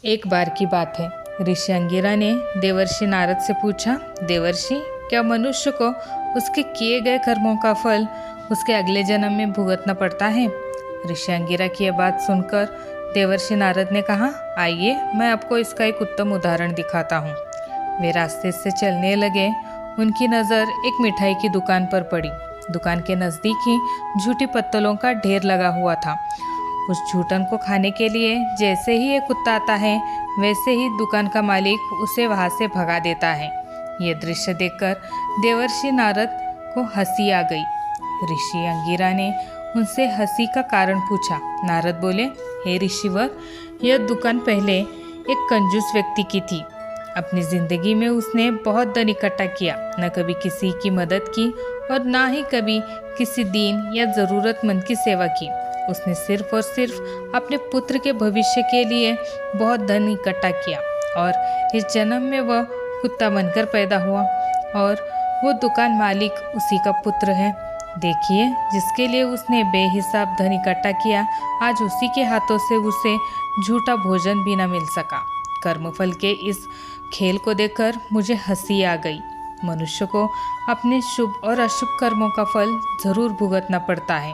एक बार की बात है, ऋषि अंगिरा ने देवर्षि नारद से पूछा, देवर्षि, क्या मनुष्य को उसके किए गए कर्मों का फल उसके अगले जन्म में भुगतना पड़ता है? ऋषि अंगिरा की यह बात सुनकर देवर्षि नारद ने कहा, आइए मैं आपको इसका एक उत्तम उदाहरण दिखाता हूँ। वे रास्ते से चलने लगे। उनकी नज़र एक मिठाई की दुकान पर पड़ी। दुकान के नज़दीक ही झूठी पत्तलों का ढेर लगा हुआ था। उस झूठन को खाने के लिए जैसे ही एक कुत्ता आता है, वैसे ही दुकान का मालिक उसे वहाँ से भगा देता है। ये दृश्य देखकर देवर्षि नारद को हंसी आ गई। ऋषि अंगिरा ने उनसे हंसी का कारण पूछा। नारद बोले, हे ऋषिवर, यह दुकान पहले एक कंजूस व्यक्ति की थी। अपनी ज़िंदगी में उसने बहुत धन इकट्ठा किया, न कभी किसी की मदद की और ना ही कभी किसी दीन या ज़रूरतमंद की सेवा की। उसने सिर्फ और सिर्फ अपने पुत्र के भविष्य के लिए बहुत धन इकट्ठा किया और इस जन्म में वह कुत्ता बनकर पैदा हुआ और वो दुकान मालिक उसी का पुत्र है। देखिए, जिसके लिए उसने बेहिसाब धन इकट्ठा किया, आज उसी के हाथों से उसे झूठा भोजन भी न मिल सका। कर्मफल के इस खेल को देखकर मुझे हंसी आ गई। मनुष्य को अपने शुभ और अशुभ कर्मों का फल जरूर भुगतना पड़ता है।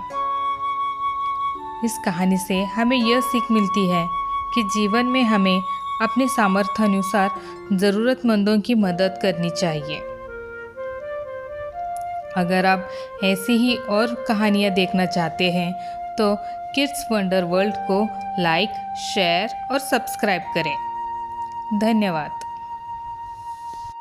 इस कहानी से हमें यह सीख मिलती है कि जीवन में हमें अपने सामर्थ्य अनुसार ज़रूरतमंदों की मदद करनी चाहिए। अगर आप ऐसी ही और कहानियाँ देखना चाहते हैं तो किड्स वंडर वर्ल्ड को लाइक, शेयर और सब्सक्राइब करें। धन्यवाद।